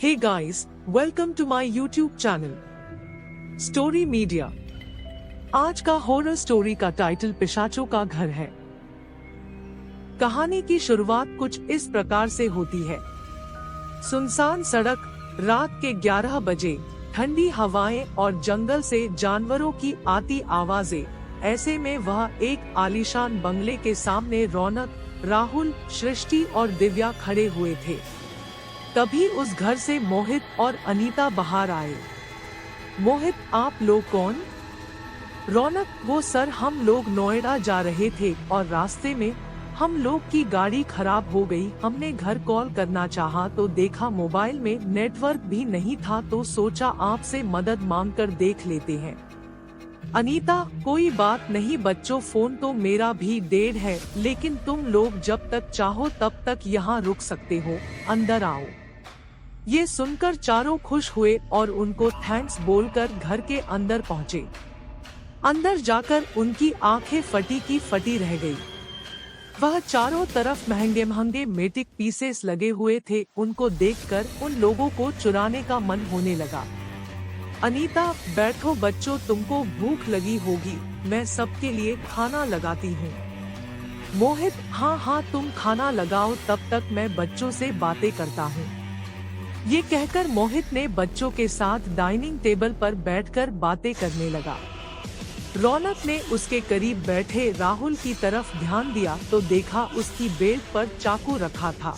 Hey guys, welcome to my YouTube channel story media. आज का horror story का title पिशाचों का घर है। कहानी की शुरुआत कुछ इस प्रकार से होती है। सुनसान सड़क, रात के 11 बजे, ठंडी हवाएं और जंगल से जानवरों की आती आवाजें। ऐसे में वह एक आलीशान बंगले के सामने रौनक, राहुल, सृष्टि और दिव्या खड़े हुए थे। तभी उस घर से मोहित और अनीता बाहर आए। मोहित, आप लोग कौन? रौनक, वो सर, हम लोग नोएडा जा रहे थे और रास्ते में हम लोग की गाड़ी खराब हो गई। हमने घर कॉल करना चाहा तो देखा मोबाइल में नेटवर्क भी नहीं था, तो सोचा आपसे मदद मांग कर देख लेते हैं। अनीता, कोई बात नहीं बच्चों, फोन तो मेरा भी डेड है, लेकिन तुम लोग जब तक चाहो तब तक यहाँ रुक सकते हो, अंदर आओ। ये सुनकर चारों खुश हुए और उनको थैंक्स बोलकर घर के अंदर पहुँचे। अंदर जाकर उनकी आंखें फटी की फटी रह गई। वह चारों तरफ महंगे महंगे मेटिक पीसेस लगे हुए थे। उनको देखकर उन लोगों को चुराने का मन होने लगा। अनीता, बैठो बच्चों, तुमको भूख लगी होगी, मैं सबके लिए खाना लगाती हूँ। मोहित, हाँ हाँ तुम खाना लगाओ, तब तक मैं बच्चों से बातें करता हूँ। ये कहकर मोहित ने बच्चों के साथ डाइनिंग टेबल पर बैठकर बातें करने लगा। रौनक ने उसके करीब बैठे राहुल की तरफ ध्यान दिया तो देखा उसकी बेल्ट पर चाकू रखा था।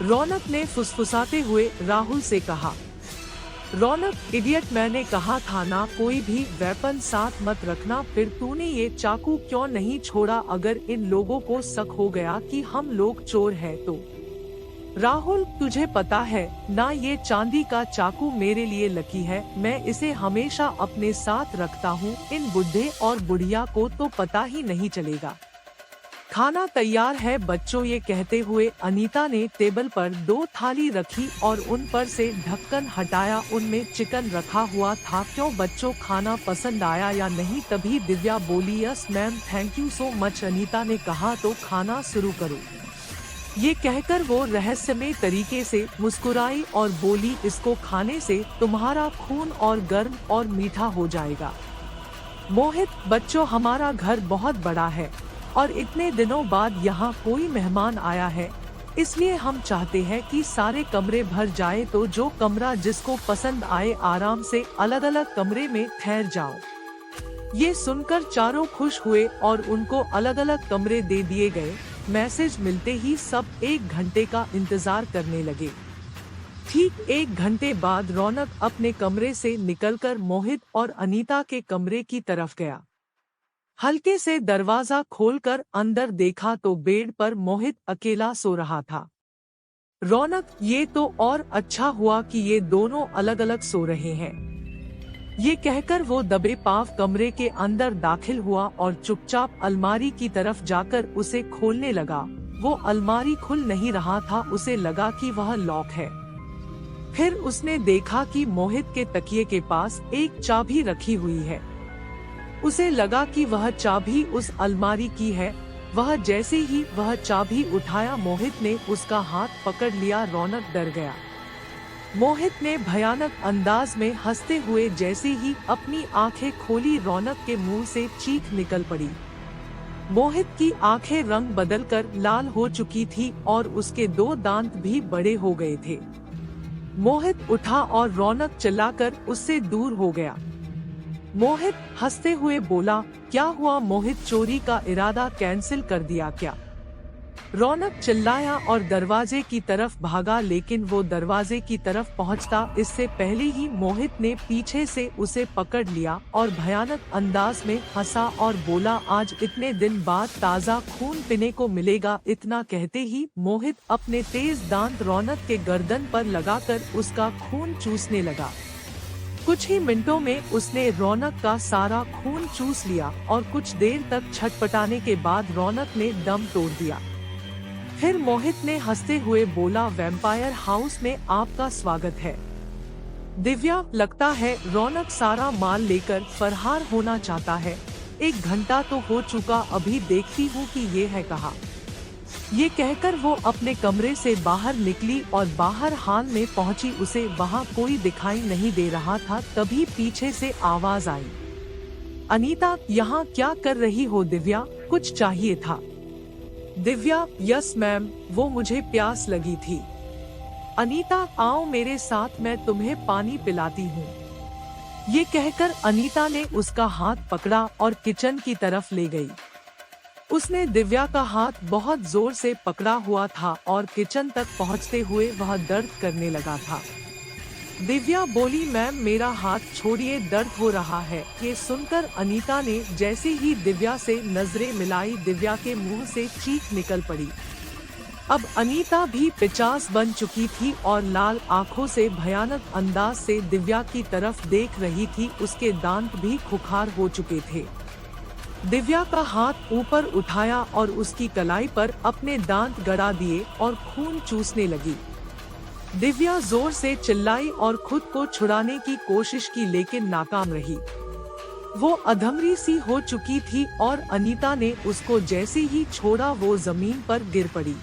रौनक ने फुसफुसाते हुए राहुल से कहा, रौनक, इडियट, मैंने कहा था ना कोई भी वेपन साथ मत रखना, फिर तूने ये चाकू क्यों नहीं छोड़ा? अगर इन लोगों को शक हो गया कि हम लोग चोर हैं तो। राहुल, तुझे पता है ना, ये चांदी का चाकू मेरे लिए लकी है, मैं इसे हमेशा अपने साथ रखता हूँ। इन बुढ़े और बुढ़िया को तो पता ही नहीं चलेगा। खाना तैयार है बच्चों। ये कहते हुए अनीता ने टेबल पर 2 थाली रखी और उन पर से ढक्कन हटाया। उनमें चिकन रखा हुआ था। क्यों बच्चों, खाना पसंद आया या नहीं? तभी दिव्या बोली, yes ma'am, thank you so much. Anita ने कहा, तो खाना शुरू करो। ये कहकर वो रहस्यमय तरीके से मुस्कुराई और बोली, इसको खाने से तुम्हारा खून और गर्म और मीठा हो जाएगा। मोहित, बच्चों, हमारा घर बहुत बड़ा है और इतने दिनों बाद यहाँ कोई मेहमान आया है, इसलिए हम चाहते हैं कि सारे कमरे भर जाए, तो जो कमरा जिसको पसंद आए आराम से अलग अलग कमरे में ठहर जाओ। ये सुनकर चारों खुश हुए और उनको अलग अलग कमरे दे दिए गए। मैसेज मिलते ही सब 1 घंटे का इंतजार करने लगे। ठीक 1 घंटे बाद रौनक अपने कमरे से निकलकर मोहित और अनीता के कमरे की तरफ गया। हल्के से दरवाजा खोलकर अंदर देखा तो बेड पर मोहित अकेला सो रहा था। रौनक, ये तो और अच्छा हुआ कि ये दोनों अलग अलग सो रहे हैं। ये कहकर वो दबे पांव कमरे के अंदर दाखिल हुआ और चुपचाप अलमारी की तरफ जाकर उसे खोलने लगा। वो अलमारी खुल नहीं रहा था, उसे लगा कि वह लॉक है। फिर उसने देखा कि मोहित के तकिए के पास एक चाबी रखी हुई है। उसे लगा कि वह चाबी उस अलमारी की है। वह जैसे ही वह चाबी उठाया, मोहित ने उसका हाथ पकड़ लिया। रौनक डर गया। मोहित ने भयानक अंदाज में हंसते हुए जैसे ही अपनी आंखें खोली, रौनक के मुंह से चीख निकल पड़ी। मोहित की आंखें रंग बदलकर लाल हो चुकी थी और उसके 2 दांत भी बड़े हो गए थे। मोहित उठा और रौनक चिल्लाकर उससे दूर हो गया। मोहित हंसते हुए बोला, क्या हुआ मोहित, चोरी का इरादा कैंसिल कर दिया क्या? रौनक चिल्लाया और दरवाजे की तरफ भागा, लेकिन वो दरवाजे की तरफ पहुंचता इससे पहले ही मोहित ने पीछे से उसे पकड़ लिया और भयानक अंदाज में हंसा और बोला, आज इतने दिन बाद ताज़ा खून पीने को मिलेगा। इतना कहते ही मोहित अपने तेज दांत रौनक के गर्दन पर लगाकर उसका खून चूसने लगा। कुछ ही मिनटों में उसने रौनक का सारा खून चूस लिया और कुछ देर तक छटपटाने के बाद रौनक ने दम तोड़ दिया। फिर मोहित ने हंसते हुए बोला, वैम्पायर हाउस में आपका स्वागत है। दिव्या, लगता है रौनक सारा माल लेकर फरार होना चाहता है। 1 घंटा तो हो चुका, अभी देखती हूँ कि ये है कहाँ। ये कहकर वो अपने कमरे से बाहर निकली और बाहर हाल में पहुंची। उसे वहां कोई दिखाई नहीं दे रहा था। तभी पीछे से आवाज आई, अनीता, यहाँ क्या कर रही हो? दिव्या, कुछ चाहिए था? दिव्या, यस मैम, वो मुझे प्यास लगी थी। अनीता, आओ मेरे साथ, मैं तुम्हें पानी पिलाती हूँ। ये कहकर अनीता ने उसका हाथ पकड़ा और किचन की तरफ ले गई। उसने दिव्या का हाथ बहुत जोर से पकड़ा हुआ था और किचन तक पहुंचते हुए वह दर्द करने लगा था। दिव्या बोली, मैम मेरा हाथ छोड़िए, दर्द हो रहा है। ये सुनकर अनीता ने जैसे ही दिव्या से नजरें मिलाई, दिव्या के मुंह से चीख निकल पड़ी। अब अनीता भी 50 बन चुकी थी और लाल आंखों से भयानक अंदाज से दिव्या की तरफ देख रही थी। उसके दांत भी खुखार हो चुके थे। दिव्या का हाथ ऊपर उठाया और उसकी कलाई पर अपने दांत गड़ा दिए और खून चूसने लगी। दिव्या जोर से चिल्लाई और खुद को छुड़ाने की कोशिश की, लेकिन नाकाम रही। वो अधमरी सी हो चुकी थी और अनीता ने उसको जैसे ही छोड़ा वो जमीन पर गिर पड़ी।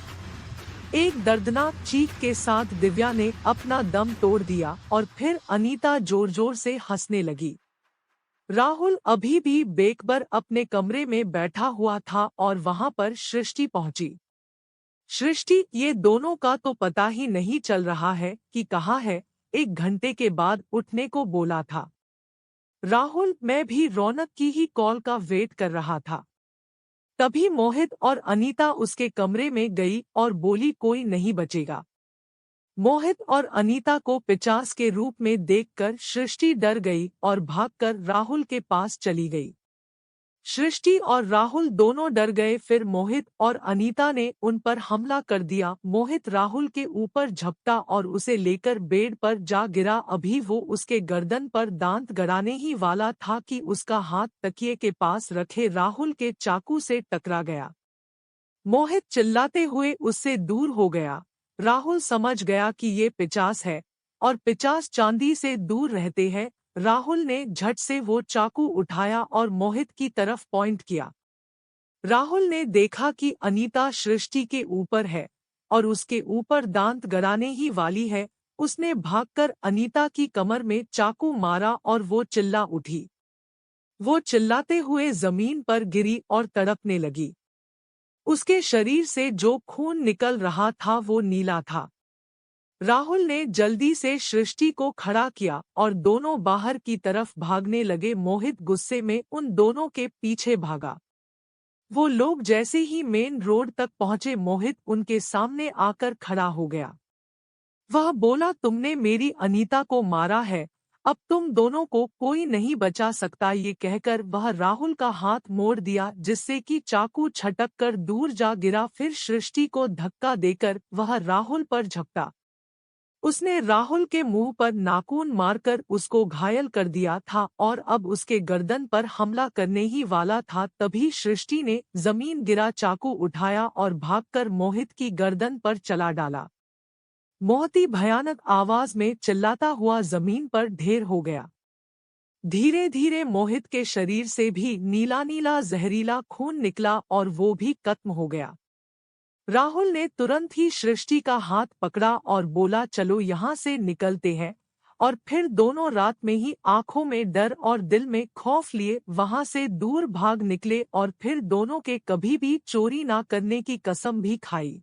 एक दर्दनाक चीख के साथ दिव्या ने अपना दम तोड़ दिया और फिर अनीता जोर जोर से हंसने लगी। राहुल अभी भी बेखबर अपने कमरे में बैठा हुआ था और वहां पर सृष्टि पहुंची। सृष्टि, ये दोनों का तो पता ही नहीं चल रहा है कि कहाँ है। 1 घंटे के बाद उठने को बोला था। राहुल, मैं भी रौनक की ही कॉल का वेट कर रहा था। तभी मोहित और अनीता उसके कमरे में गई और बोली, कोई नहीं बचेगा। मोहित और अनीता को 50 के रूप में देखकर सृष्टि डर गई और भागकर राहुल के पास चली गई। सृष्टि और राहुल दोनों डर गए। फिर मोहित और अनीता ने उन पर हमला कर दिया। मोहित राहुल के ऊपर झपटा और उसे लेकर बेड पर जा गिरा। अभी वो उसके गर्दन पर दांत गड़ाने ही वाला था कि उसका हाथ तकिए के पास रखे राहुल के चाकू से टकरा गया। मोहित चिल्लाते हुए उससे दूर हो गया। राहुल समझ गया कि ये 50 है और 50 चांदी से दूर रहते हैं। राहुल ने झट से वो चाकू उठाया और मोहित की तरफ पॉइंट किया। राहुल ने देखा कि अनीता सृष्टि के ऊपर है और उसके ऊपर दांत गड़ाने ही वाली है। उसने भागकर अनीता की कमर में चाकू मारा और वो चिल्ला उठी। वो चिल्लाते हुए जमीन पर गिरी और तड़पने लगी। उसके शरीर से जो खून निकल रहा था वो नीला था। राहुल ने जल्दी से सृष्टि को खड़ा किया और दोनों बाहर की तरफ भागने लगे। मोहित गुस्से में उन दोनों के पीछे भागा। वो लोग जैसे ही मेन रोड तक पहुंचे, मोहित उनके सामने आकर खड़ा हो गया। वह बोला, तुमने मेरी अनीता को मारा है, अब तुम दोनों को कोई नहीं बचा सकता। ये कहकर वह राहुल का हाथ मोड़ दिया, जिससे कि चाकू छटक कर दूर जा गिरा। फिर सृष्टि को धक्का देकर वह राहुल पर झपटा। उसने राहुल के मुंह पर नाखून मारकर उसको घायल कर दिया था और अब उसके गर्दन पर हमला करने ही वाला था। तभी सृष्टि ने जमीन गिरा चाकू उठाया और भागकर मोहित की गर्दन पर चला डाला। मोहित भयानक आवाज में चिल्लाता हुआ जमीन पर ढेर हो गया। धीरे धीरे मोहित के शरीर से भी नीला नीला जहरीला खून निकला और वो भी खत्म हो गया। राहुल ने तुरंत ही सृष्टि का हाथ पकड़ा और बोला, चलो यहाँ से निकलते हैं। और फिर दोनों रात में ही आंखों में डर और दिल में खौफ लिए वहां से दूर भाग निकले और फिर दोनों के कभी भी चोरी ना करने की कसम भी खाई।